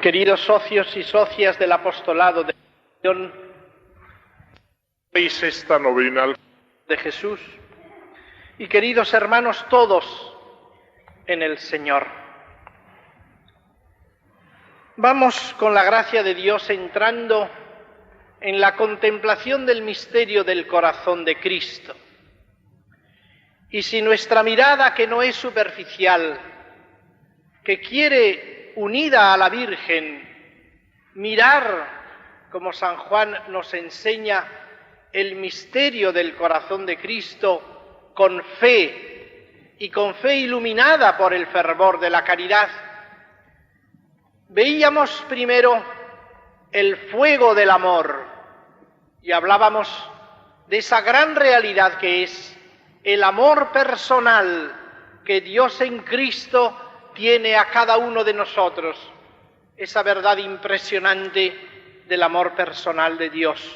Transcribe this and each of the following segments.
Queridos socios y socias del apostolado de misión, ¿veis esta novena de Jesús y queridos hermanos todos en el Señor? Vamos con la gracia de Dios entrando en la contemplación del misterio del corazón de Cristo. Y si nuestra mirada, que no es superficial, que quiere, unida a la Virgen, mirar, como San Juan nos enseña, el misterio del corazón de Cristo con fe, y con fe iluminada por el fervor de la caridad, veíamos primero el fuego del amor y hablábamos de esa gran realidad que es el amor personal que Dios en Cristo tiene a cada uno de nosotros, esa verdad impresionante del amor personal de Dios.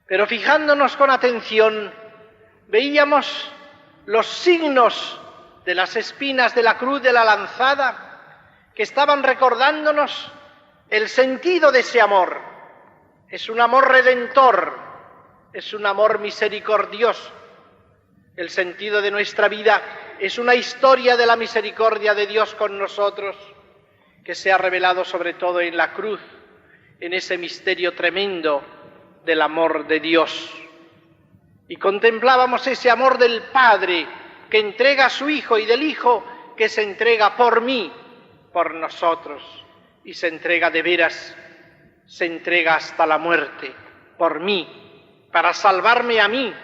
Pero fijándonos con atención, veíamos los signos de las espinas de la cruz de la lanzada que estaban recordándonos el sentido de ese amor. Es un amor redentor, es un amor misericordioso. El sentido de nuestra vida es una historia de la misericordia de Dios con nosotros, que se ha revelado sobre todo en la cruz, en ese misterio tremendo del amor de Dios. Y contemplábamos ese amor del Padre que entrega a su Hijo y del Hijo que se entrega por mí, por nosotros, y se entrega de veras, se entrega hasta la muerte por mí, para salvarme a mí,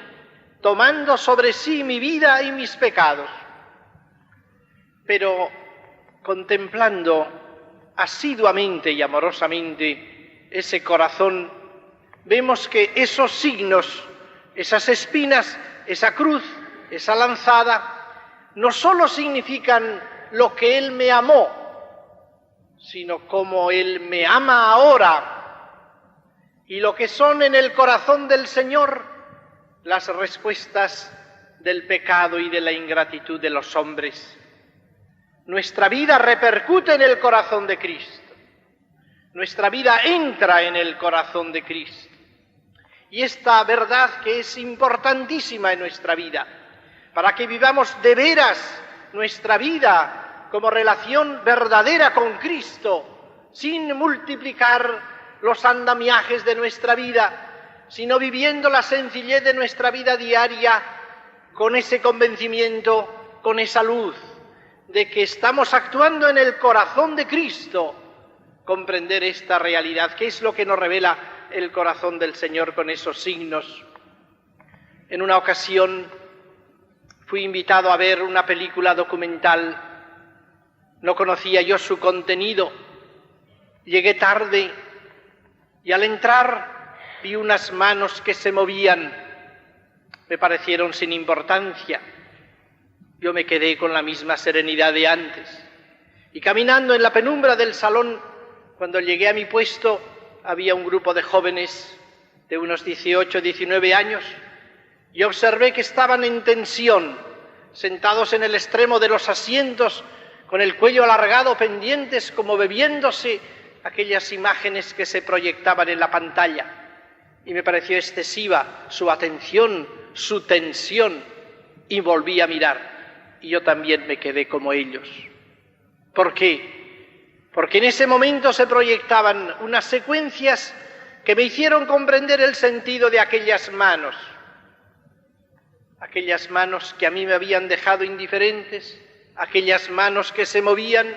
tomando sobre sí mi vida y mis pecados. Pero contemplando asiduamente y amorosamente ese corazón, vemos que esos signos, esas espinas, esa cruz, esa lanzada, no solo significan lo que Él me amó, sino como Él me ama ahora, y lo que son en el corazón del Señor las respuestas del pecado y de la ingratitud de los hombres. Nuestra vida repercute en el corazón de Cristo. Nuestra vida entra en el corazón de Cristo. Y esta verdad que es importantísima en nuestra vida, para que vivamos de veras nuestra vida como relación verdadera con Cristo, sin multiplicar los andamiajes de nuestra vida, sino viviendo la sencillez de nuestra vida diaria con ese convencimiento, con esa luz de que estamos actuando en el corazón de Cristo. Comprender esta realidad, que es lo que nos revela el corazón del Señor con esos signos. En una ocasión fui invitado a ver una película documental. No conocía yo su contenido. Llegué tarde y al entrar vi unas manos que se movían. Me parecieron sin importancia. Yo me quedé con la misma serenidad de antes. Y caminando en la penumbra del salón, cuando llegué a mi puesto, había un grupo de jóvenes de unos 18, 19 años, y observé que estaban en tensión, sentados en el extremo de los asientos, con el cuello alargado, pendientes, como bebiéndose aquellas imágenes que se proyectaban en la pantalla. Y me pareció excesiva su atención, su tensión, y volví a mirar. Y yo también me quedé como ellos. ¿Por qué? Porque en ese momento se proyectaban unas secuencias que me hicieron comprender el sentido de aquellas manos que a mí me habían dejado indiferentes, aquellas manos que se movían,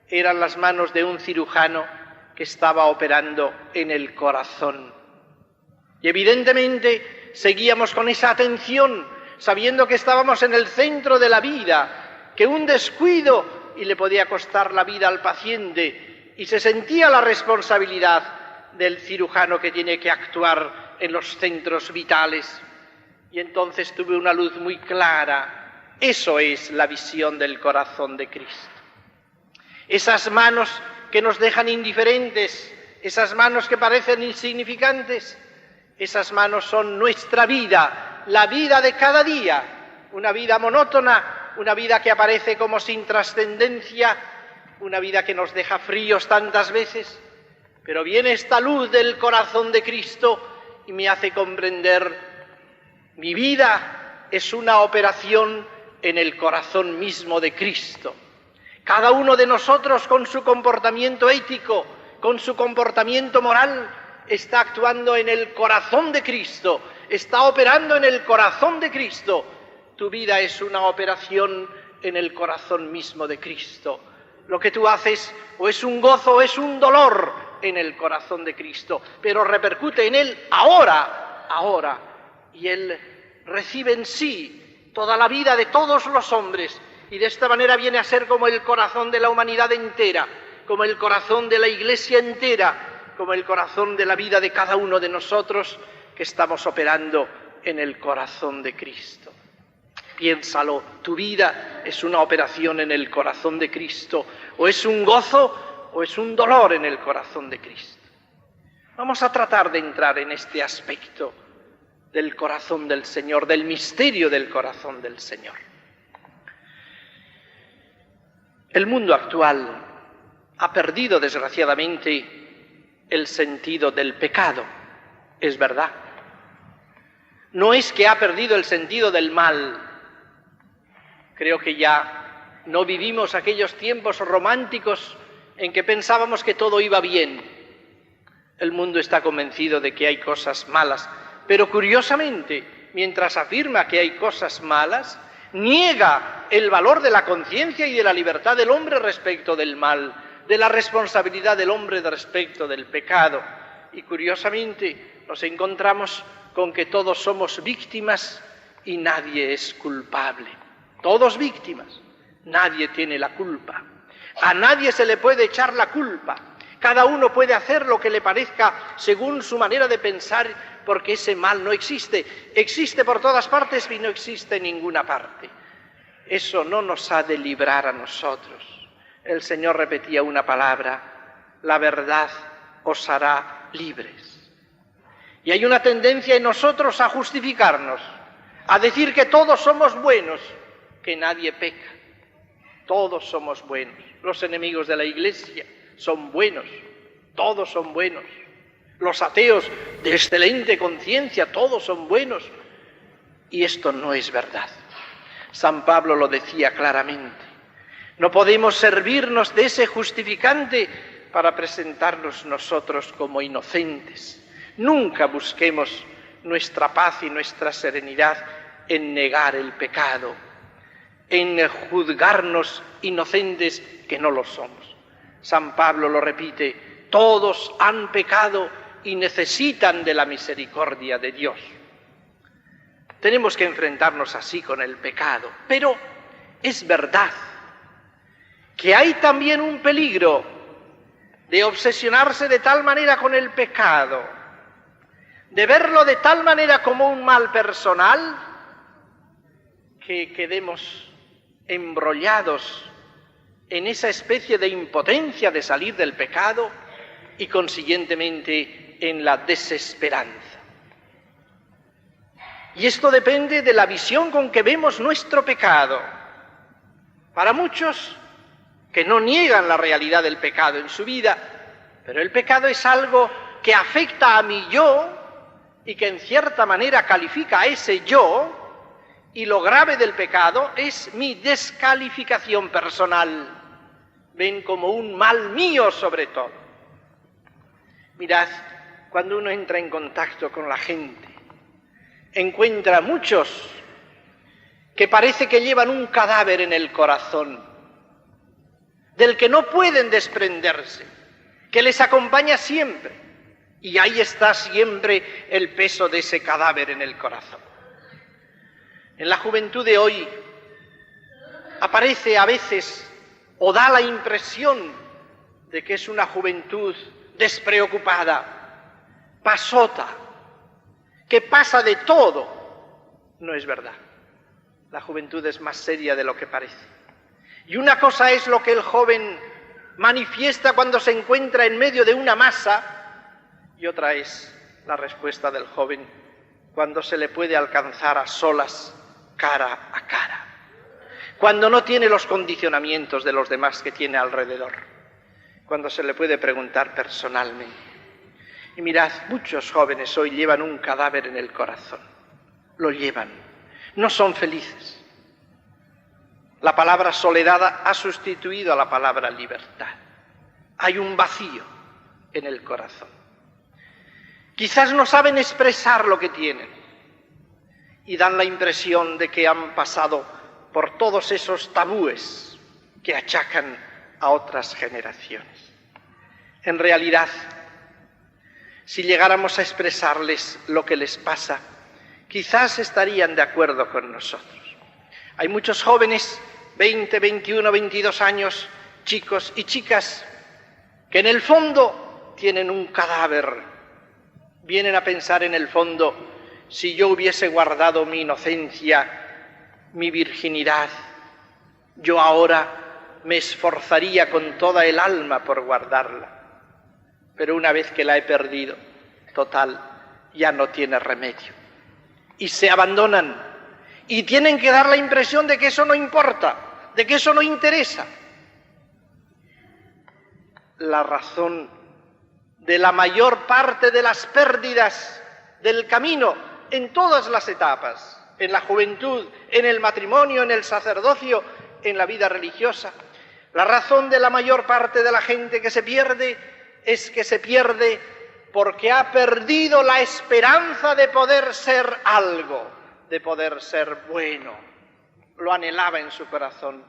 eran las manos de un cirujano que estaba operando en el corazón. Y evidentemente seguíamos con esa atención, sabiendo que estábamos en el centro de la vida, que un descuido y le podía costar la vida al paciente, y se sentía la responsabilidad del cirujano que tiene que actuar en los centros vitales. Y entonces tuve una luz muy clara. Eso es la visión del corazón de Cristo. Esas manos que nos dejan indiferentes, esas manos que parecen insignificantes, esas manos son nuestra vida, la vida de cada día, una vida monótona, una vida que aparece como sin trascendencia, una vida que nos deja fríos tantas veces, pero viene esta luz del corazón de Cristo y me hace comprender, mi vida es una operación en el corazón mismo de Cristo. Cada uno de nosotros con su comportamiento ético, con su comportamiento moral, está actuando en el corazón de Cristo, está operando en el corazón de Cristo. Tu vida es una operación en el corazón mismo de Cristo. Lo que tú haces o es un gozo o es un dolor en el corazón de Cristo, pero repercute en Él ahora. Y Él recibe en sí toda la vida de todos los hombres y de esta manera viene a ser como el corazón de la humanidad entera, como el corazón de la Iglesia entera, como el corazón de la vida de cada uno de nosotros que estamos operando en el corazón de Cristo. Piénsalo, tu vida es una operación en el corazón de Cristo, o es un gozo o es un dolor en el corazón de Cristo. Vamos a tratar de entrar en este aspecto del corazón del Señor, del misterio del corazón del Señor. El mundo actual ha perdido, desgraciadamente, el sentido del pecado, es verdad. No es que ha perdido el sentido del mal. Creo que ya no vivimos aquellos tiempos románticos en que pensábamos que todo iba bien. El mundo está convencido de que hay cosas malas, pero curiosamente, mientras afirma que hay cosas malas, niega el valor de la conciencia y de la libertad del hombre respecto del mal, de la responsabilidad del hombre respecto del pecado. Y curiosamente nos encontramos con que todos somos víctimas y nadie es culpable. Todos víctimas, nadie tiene la culpa. A nadie se le puede echar la culpa. Cada uno puede hacer lo que le parezca según su manera de pensar, porque ese mal no existe. Existe por todas partes y no existe en ninguna parte. Eso no nos ha de librar a nosotros. El Señor repetía una palabra: la verdad os hará libres. Y hay una tendencia en nosotros a justificarnos, a decir que todos somos buenos, que nadie peca. Todos somos buenos. Los enemigos de la Iglesia son buenos, todos son buenos. Los ateos de excelente conciencia, todos son buenos. Y esto no es verdad. San Pablo lo decía claramente. No podemos servirnos de ese justificante para presentarnos nosotros como inocentes. Nunca busquemos nuestra paz y nuestra serenidad en negar el pecado, en juzgarnos inocentes que no lo somos. San Pablo lo repite: todos han pecado y necesitan de la misericordia de Dios. Tenemos que enfrentarnos así con el pecado, pero es verdad que hay también un peligro de obsesionarse de tal manera con el pecado, de verlo de tal manera como un mal personal, que quedemos embrollados en esa especie de impotencia de salir del pecado y consiguientemente en la desesperanza. Y esto depende de la visión con que vemos nuestro pecado. Para muchos que no niegan la realidad del pecado en su vida, pero el pecado es algo que afecta a mi yo y que en cierta manera califica a ese yo, y lo grave del pecado es mi descalificación personal. Ven como un mal mío sobre todo. Mirad, cuando uno entra en contacto con la gente, encuentra muchos que parece que llevan un cadáver en el corazón, del que no pueden desprenderse, que les acompaña siempre, y ahí está siempre el peso de ese cadáver en el corazón. En la juventud de hoy aparece a veces o da la impresión de que es una juventud despreocupada, pasota, que pasa de todo. No es verdad. La juventud es más seria de lo que parece. Y una cosa es lo que el joven manifiesta cuando se encuentra en medio de una masa, y otra es la respuesta del joven cuando se le puede alcanzar a solas, cara a cara. cuando no tiene los condicionamientos de los demás que tiene alrededor, cuando se le puede preguntar personalmente. Y mirad, muchos jóvenes hoy llevan un cadáver en el corazón, lo llevan, no son felices. La palabra soledad ha sustituido a la palabra libertad. Hay un vacío en el corazón. Quizás no saben expresar lo que tienen y dan la impresión de que han pasado por todos esos tabúes que achacan a otras generaciones. En realidad, si llegáramos a expresarles lo que les pasa, quizás estarían de acuerdo con nosotros. Hay muchos jóvenes, 20, 21, 22 años, chicos y chicas, que en el fondo tienen un cadáver. Vienen a pensar en el fondo, si yo hubiese guardado mi inocencia, mi virginidad, yo ahora me esforzaría con toda el alma por guardarla. Pero una vez que la he perdido, total, ya no tiene remedio. Y se abandonan y tienen que dar la impresión de que eso no importa, de que eso no interesa. La razón de la mayor parte de las pérdidas del camino en todas las etapas, en la juventud, en el matrimonio, en el sacerdocio, en la vida religiosa. La razón de la mayor parte de la gente que se pierde es que se pierde porque ha perdido la esperanza de poder ser algo, de poder ser bueno. Lo anhelaba en su corazón,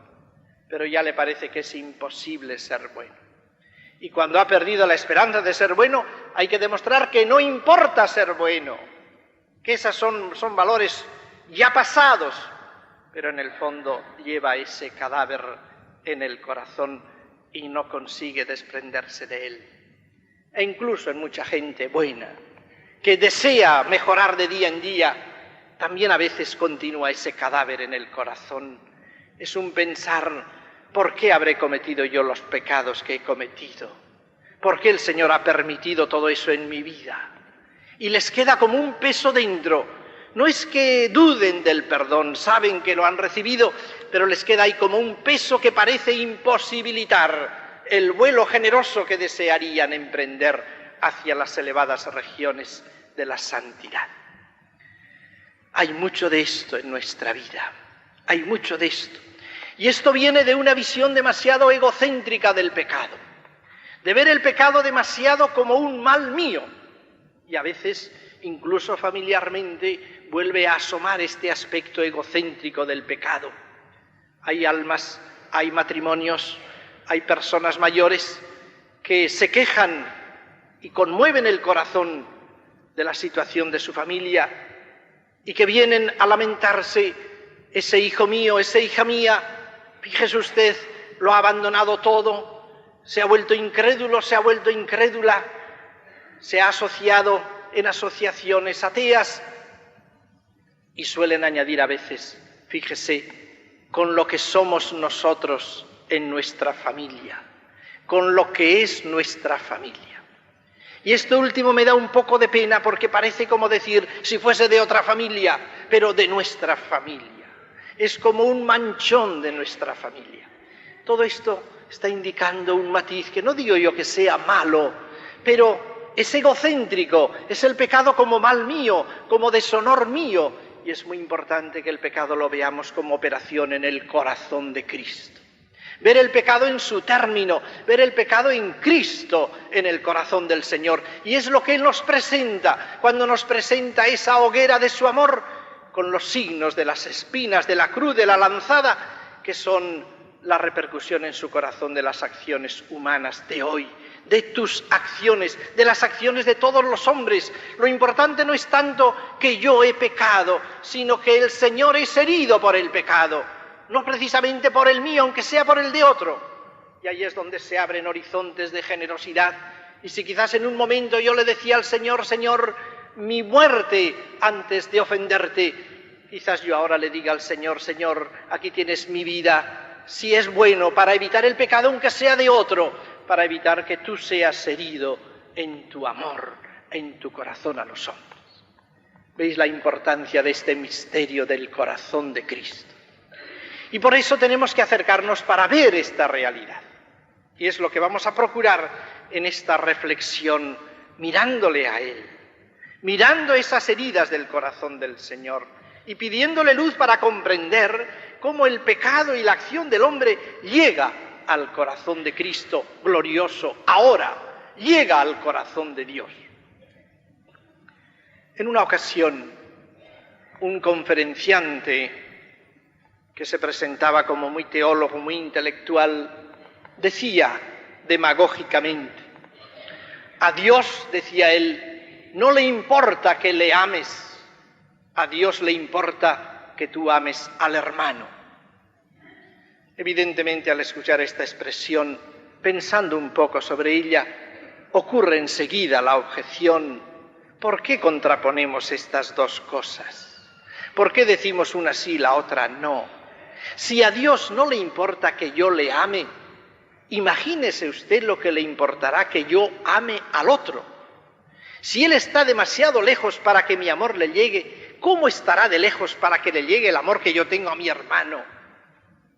pero ya le parece que es imposible ser bueno. Y cuando ha perdido la esperanza de ser bueno, hay que demostrar que no importa ser bueno, que esos son valores ya pasados, pero en el fondo lleva ese cadáver en el corazón y no consigue desprenderse de él. E incluso en mucha gente buena, que desea mejorar de día en día, también a veces continúa ese cadáver en el corazón. Es un pensar, ¿por qué habré cometido yo los pecados que he cometido? ¿Por qué el Señor ha permitido todo eso en mi vida? Y les queda como un peso dentro. No es que duden del perdón, saben que lo han recibido, pero les queda ahí como un peso que parece imposibilitar el vuelo generoso que desearían emprender hacia las elevadas regiones de la santidad. Hay mucho de esto en nuestra vida, hay mucho de esto. Y esto viene de una visión demasiado egocéntrica del pecado, de ver el pecado demasiado como un mal mío. Y a veces, incluso familiarmente, vuelve a asomar este aspecto egocéntrico del pecado. Hay almas, hay matrimonios, hay personas mayores que se quejan y conmueven el corazón de la situación de su familia y que vienen a lamentarse, ese hijo mío, esa hija mía, fíjese usted, lo ha abandonado todo, se ha vuelto incrédulo, se ha vuelto incrédula, se ha asociado en asociaciones ateas y suelen añadir a veces, fíjese, con lo que somos nosotros en nuestra familia, con lo que es nuestra familia. Y esto último me da un poco de pena porque parece como decir, si fuese de otra familia, pero de nuestra familia. Es como un manchón de nuestra familia. Todo esto está indicando un matiz que no digo yo que sea malo, pero es egocéntrico, es el pecado como mal mío, como deshonor mío, y es muy importante que el pecado lo veamos como operación en el corazón de Cristo. Ver el pecado en su término, ver el pecado en Cristo, en el corazón del Señor. Y es lo que Él nos presenta, cuando nos presenta esa hoguera de su amor, con los signos de las espinas, de la cruz, de la lanzada, que son la repercusión en su corazón de las acciones humanas de hoy, de tus acciones, de las acciones de todos los hombres. Lo importante no es tanto que yo he pecado, sino que el Señor es herido por el pecado, no precisamente por el mío, aunque sea por el de otro. Y ahí es donde se abren horizontes de generosidad. Y si quizás en un momento yo le decía al Señor, Señor, mi muerte antes de ofenderte, quizás yo ahora le diga al Señor, Señor, aquí tienes mi vida, si es bueno, para evitar el pecado, aunque sea de otro, para evitar que tú seas herido en tu amor, en tu corazón a los hombres. ¿Veis la importancia de este misterio del corazón de Cristo? Y por eso tenemos que acercarnos para ver esta realidad. Y es lo que vamos a procurar en esta reflexión, mirándole a Él, mirando esas heridas del corazón del Señor y pidiéndole luz para comprender cómo el pecado y la acción del hombre llega al corazón de Cristo glorioso, ahora llega al corazón de Dios. En una ocasión, un conferenciante que se presentaba como muy teólogo, muy intelectual, decía demagógicamente: a Dios, decía él, no le importa que le ames, a Dios le importa que tú ames al hermano. Evidentemente, al escuchar esta expresión, pensando un poco sobre ella, ocurre enseguida la objeción: ¿por qué contraponemos estas dos cosas? ¿Por qué decimos una sí y la otra no? Si a Dios no le importa que yo le ame, imagínese usted lo que le importará que yo ame al otro. Si Él está demasiado lejos para que mi amor le llegue, ¿cómo estará de lejos para que le llegue el amor que yo tengo a mi hermano?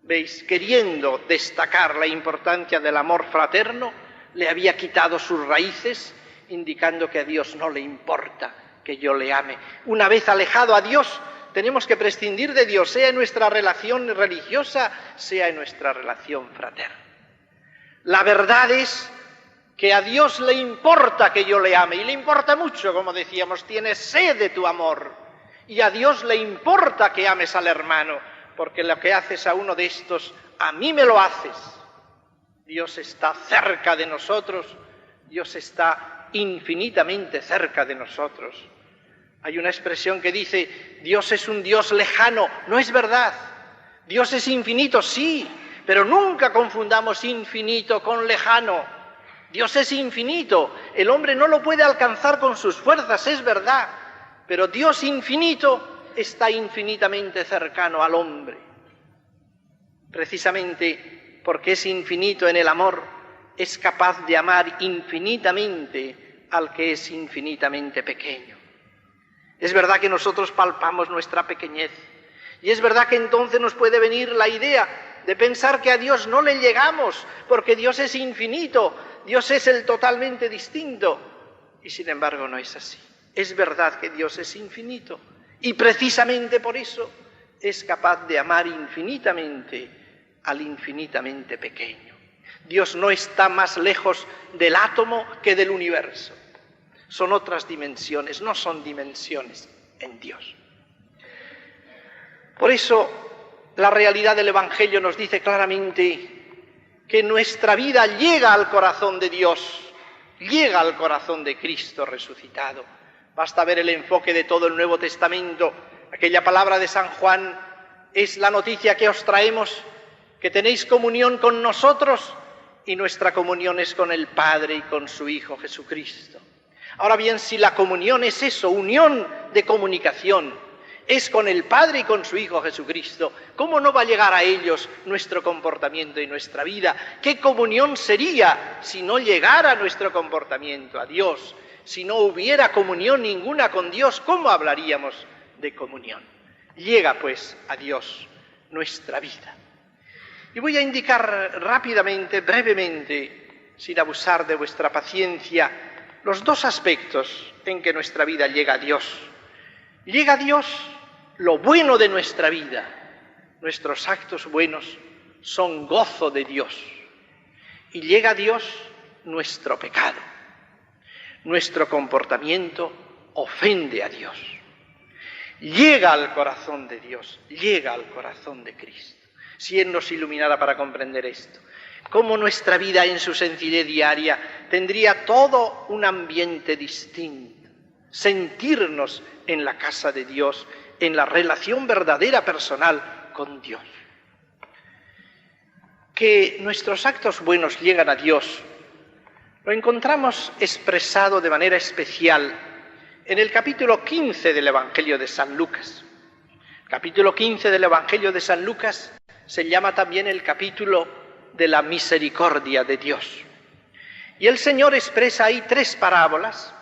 ¿Veis? Queriendo destacar la importancia del amor fraterno, le había quitado sus raíces, indicando que a Dios no le importa que yo le ame. Una vez alejado a Dios, tenemos que prescindir de Dios, sea en nuestra relación religiosa, sea en nuestra relación fraterna. La verdad es que a Dios le importa que yo le ame, y le importa mucho, como decíamos, tiene sed de tu amor. Y a Dios le importa que ames al hermano, porque lo que haces a uno de estos, a mí me lo haces. Dios está cerca de nosotros, Dios está infinitamente cerca de nosotros. Hay una expresión que dice: Dios es un Dios lejano. No es verdad. Dios es infinito, sí, pero nunca confundamos infinito con lejano. Dios es infinito, el hombre no lo puede alcanzar con sus fuerzas, es verdad, pero Dios infinito está infinitamente cercano al hombre. Precisamente porque es infinito en el amor, es capaz de amar infinitamente al que es infinitamente pequeño. Es verdad que nosotros palpamos nuestra pequeñez, y es verdad que entonces nos puede venir la idea de pensar que a Dios no le llegamos, porque Dios es infinito, Dios es el totalmente distinto, y sin embargo no es así. Es verdad que Dios es infinito, y precisamente por eso es capaz de amar infinitamente al infinitamente pequeño. Dios no está más lejos del átomo que del universo. Son otras dimensiones, no son dimensiones en Dios. Por eso, la realidad del Evangelio nos dice claramente que nuestra vida llega al corazón de Dios, llega al corazón de Cristo resucitado. Basta ver el enfoque de todo el Nuevo Testamento. Aquella palabra de San Juan es la noticia que os traemos, que tenéis comunión con nosotros y nuestra comunión es con el Padre y con su Hijo Jesucristo. Ahora bien, si la comunión es eso, unión de comunicación, es con el Padre y con su Hijo Jesucristo, ¿cómo no va a llegar a ellos nuestro comportamiento y nuestra vida? ¿Qué comunión sería si no llegara nuestro comportamiento a Dios? Si no hubiera comunión ninguna con Dios, ¿cómo hablaríamos de comunión? Llega pues a Dios nuestra vida. Y voy a indicar rápidamente, brevemente, sin abusar de vuestra paciencia, los dos aspectos en que nuestra vida llega a Dios. Llega a Dios lo bueno de nuestra vida. Nuestros actos buenos son gozo de Dios. Y llega a Dios nuestro pecado. Nuestro comportamiento ofende a Dios. Llega al corazón de Dios, llega al corazón de Cristo. Si Él nos iluminara para comprender esto, cómo nuestra vida en su sencillez diaria tendría todo un ambiente distinto. Sentirnos en la casa de Dios, en la relación verdadera personal con Dios. Que nuestros actos buenos llegan a Dios, lo encontramos expresado de manera especial en el capítulo 15 del Evangelio de San Lucas. El capítulo 15 del Evangelio de San Lucas se llama también el capítulo de la misericordia de Dios. Y el Señor expresa ahí tres parábolas: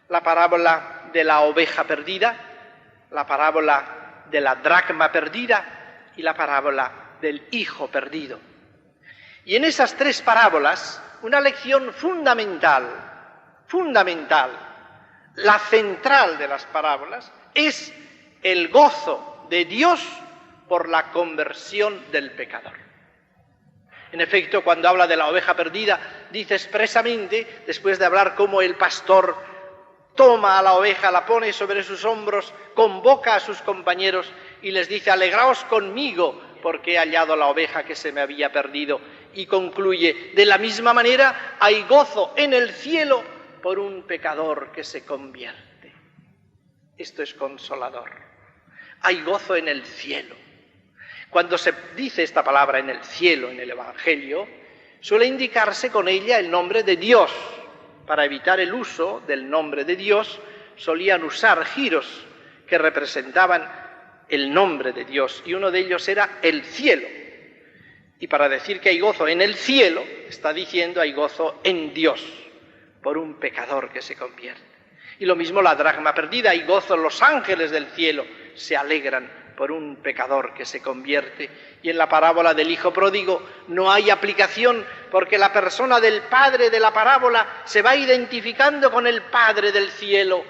la parábola de la oveja perdida, la parábola de la dracma perdida y la parábola del hijo perdido. Y en esas tres parábolas, una lección fundamental, la central de las parábolas, es el gozo de Dios por la conversión del pecador. En efecto, cuando habla de la oveja perdida, dice expresamente, después de hablar cómo el pastor toma a la oveja, la pone sobre sus hombros, convoca a sus compañeros y les dice: alegraos conmigo porque he hallado la oveja que se me había perdido. Y concluye: de la misma manera hay gozo en el cielo por un pecador que se convierte. Esto es consolador. Hay gozo en el cielo. Cuando se dice esta palabra en el cielo, en el Evangelio, suele indicarse con ella el nombre de Dios. Para evitar el uso del nombre de Dios, solían usar giros que representaban el nombre de Dios, y uno de ellos era el cielo. Y para decir que hay gozo en el cielo, está diciendo hay gozo en Dios por un pecador que se convierte. Y lo mismo la dracma perdida, hay gozo en los ángeles del cielo, se alegran por un pecador que se convierte. Y en la parábola del hijo pródigo no hay aplicación, porque la persona del padre de la parábola se va identificando con el Padre del cielo,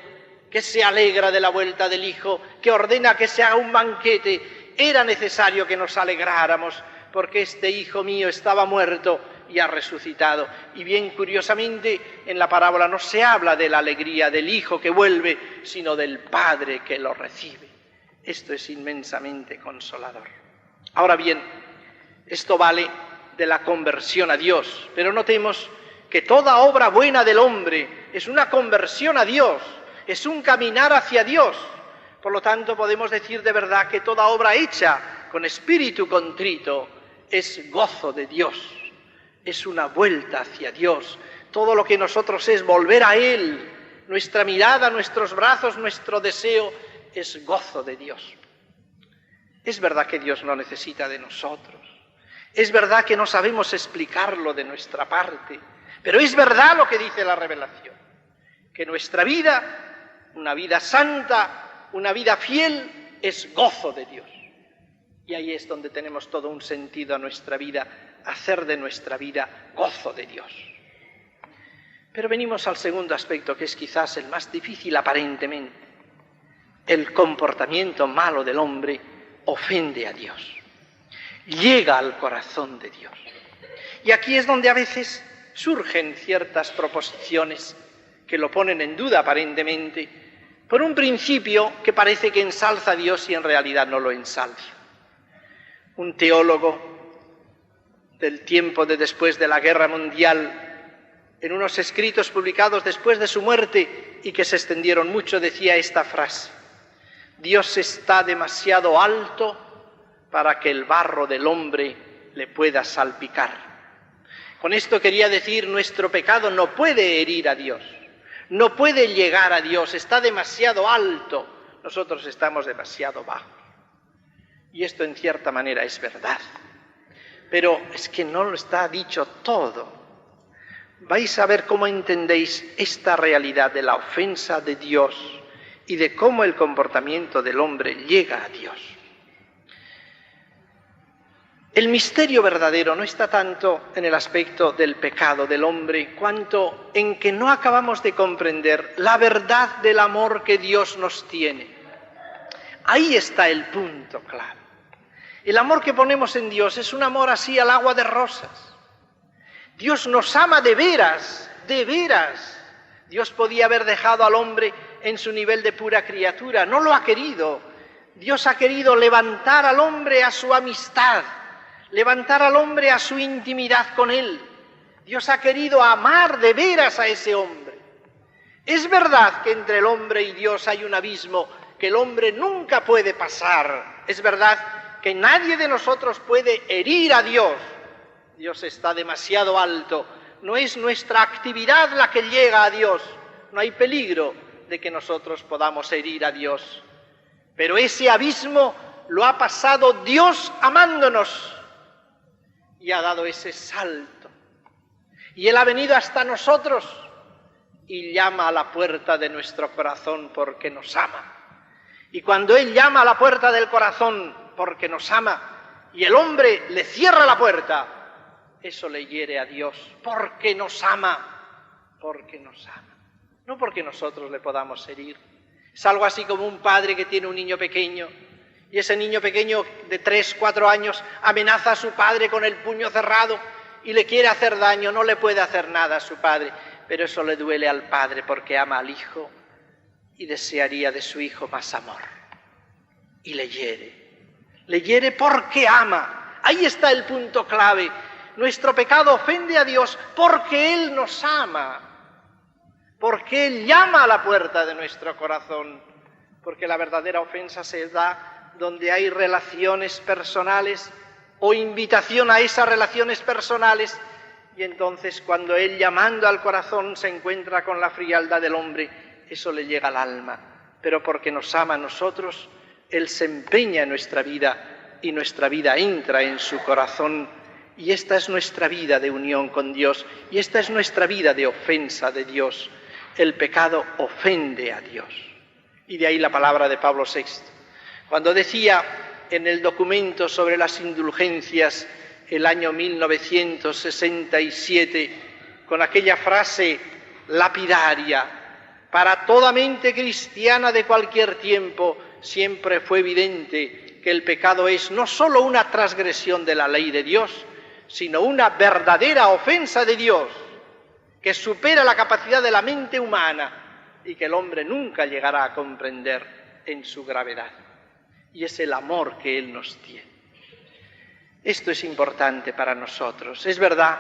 que se alegra de la vuelta del hijo, que ordena que se haga un banquete. Era necesario que nos alegráramos, porque este hijo mío estaba muerto y ha resucitado. Y bien curiosamente, en la parábola no se habla de la alegría del hijo que vuelve, sino del padre que lo recibe. Esto es inmensamente consolador. Ahora bien, esto vale de la conversión a Dios, pero notemos que toda obra buena del hombre es una conversión a Dios, es un caminar hacia Dios. Por lo tanto, podemos decir de verdad que toda obra hecha con espíritu contrito es gozo de Dios, es una vuelta hacia Dios. Todo lo que nosotros es volver a Él, nuestra mirada, nuestros brazos, nuestro deseo, es gozo de Dios. Es verdad que Dios no necesita de nosotros, es verdad que no sabemos explicarlo de nuestra parte, pero es verdad lo que dice la revelación, que nuestra vida, una vida santa, una vida fiel, es gozo de Dios. Y ahí es donde tenemos todo un sentido a nuestra vida, hacer de nuestra vida gozo de Dios. Pero venimos al segundo aspecto, que es quizás el más difícil aparentemente. El comportamiento malo del hombre ofende a Dios, llega al corazón de Dios. Y aquí es donde a veces surgen ciertas proposiciones que lo ponen en duda aparentemente, por un principio que parece que ensalza a Dios y en realidad no lo ensalza. Un teólogo del tiempo de después de la Guerra Mundial, en unos escritos publicados después de su muerte y que se extendieron mucho, decía esta frase: Dios está demasiado alto para que el barro del hombre le pueda salpicar. Con esto quería decir, nuestro pecado no puede herir a Dios, no puede llegar a Dios, está demasiado alto, nosotros estamos demasiado bajos. Y esto en cierta manera es verdad, pero es que no lo está dicho todo. Vais a ver cómo entendéis esta realidad de la ofensa de Dios y de cómo el comportamiento del hombre llega a Dios. El misterio verdadero no está tanto en el aspecto del pecado del hombre, cuanto en que no acabamos de comprender la verdad del amor que Dios nos tiene. Ahí está el punto claro. El amor que ponemos en Dios es un amor así al agua de rosas. Dios nos ama de veras, de veras. Dios podía haber dejado al hombre en su nivel de pura criatura, no lo ha querido. Dios ha querido levantar al hombre a su amistad, levantar al hombre a su intimidad con Él. Dios ha querido amar de veras a ese hombre. Es verdad que entre el hombre y Dios hay un abismo que el hombre nunca puede pasar. Es verdad que nadie de nosotros puede herir a Dios. Dios está demasiado alto. No es nuestra actividad la que llega a Dios. No hay peligro de que nosotros podamos herir a Dios. Pero ese abismo lo ha pasado Dios amándonos y ha dado ese salto. Y Él ha venido hasta nosotros y llama a la puerta de nuestro corazón porque nos ama. Y cuando Él llama a la puerta del corazón porque nos ama, y el hombre le cierra la puerta, eso le hiere a Dios, porque nos ama, no porque nosotros le podamos herir. Es algo así como un padre que tiene un niño pequeño, y ese niño pequeño de 3, 4 años amenaza a su padre con el puño cerrado y le quiere hacer daño, no le puede hacer nada a su padre, pero eso le duele al padre porque ama al hijo y desearía de su hijo más amor. Y le hiere porque ama. Ahí está el punto clave. Nuestro pecado ofende a Dios porque Él nos ama, porque Él llama a la puerta de nuestro corazón, porque la verdadera ofensa se da donde hay relaciones personales o invitación a esas relaciones personales, y entonces cuando Él llamando al corazón se encuentra con la frialdad del hombre, eso le llega al alma, pero porque nos ama a nosotros, Él se empeña en nuestra vida y nuestra vida entra en su corazón. Y esta es nuestra vida de unión con Dios, y esta es nuestra vida de ofensa de Dios. El pecado ofende a Dios. Y de ahí la palabra de Pablo VI. Cuando decía en el documento sobre las indulgencias, el año 1967, con aquella frase lapidaria: para toda mente cristiana de cualquier tiempo siempre fue evidente que el pecado es no solo una transgresión de la ley de Dios, sino una verdadera ofensa de Dios, que supera la capacidad de la mente humana y que el hombre nunca llegará a comprender en su gravedad. Y es el amor que Él nos tiene. Esto es importante para nosotros. Es verdad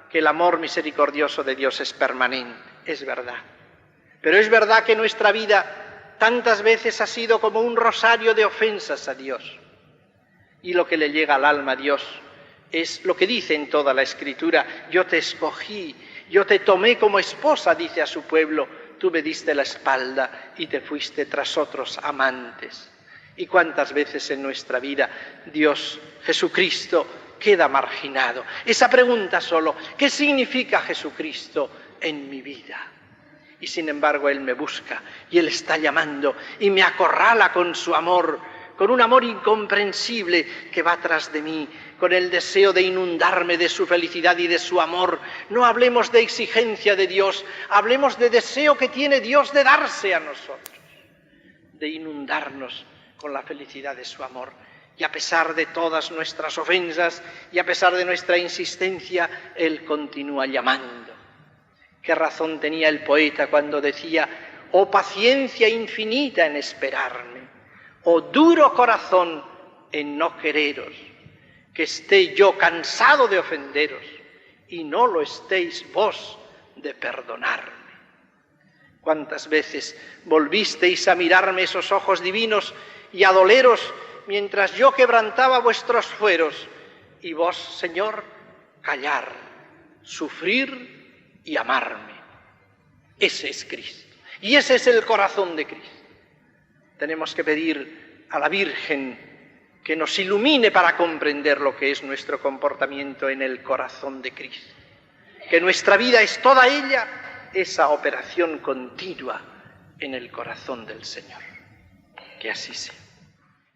que el amor misericordioso de Dios es permanente, es verdad. Pero es verdad que nuestra vida tantas veces ha sido como un rosario de ofensas a Dios. Y lo que le llega al alma a Dios es lo que dice en toda la Escritura: yo te escogí, yo te tomé como esposa, dice a su pueblo, tú me diste la espalda y te fuiste tras otros amantes. ¿Y cuántas veces en nuestra vida Dios, Jesucristo, queda marginado? Esa pregunta solo: ¿qué significa Jesucristo en mi vida? Y sin embargo Él me busca y Él está llamando y me acorrala con su amor, con un amor incomprensible que va tras de mí, con el deseo de inundarme de su felicidad y de su amor. No hablemos de exigencia de Dios, hablemos de deseo que tiene Dios de darse a nosotros, de inundarnos con la felicidad de su amor. Y a pesar de todas nuestras ofensas y a pesar de nuestra insistencia, Él continúa llamando. ¿Qué razón tenía el poeta cuando decía: oh paciencia infinita en esperarme, oh duro corazón en no quereros, que esté yo cansado de ofenderos y no lo estéis vos de perdonarme? ¿Cuántas veces volvisteis a mirarme esos ojos divinos y a doleros mientras yo quebrantaba vuestros fueros, y vos, Señor, callar, sufrir y amarme? Ese es Cristo, y ese es el corazón de Cristo. Tenemos que pedir a la Virgen que nos ilumine para comprender lo que es nuestro comportamiento en el corazón de Cristo, que nuestra vida es toda ella esa operación continua en el corazón del Señor. Que así sea.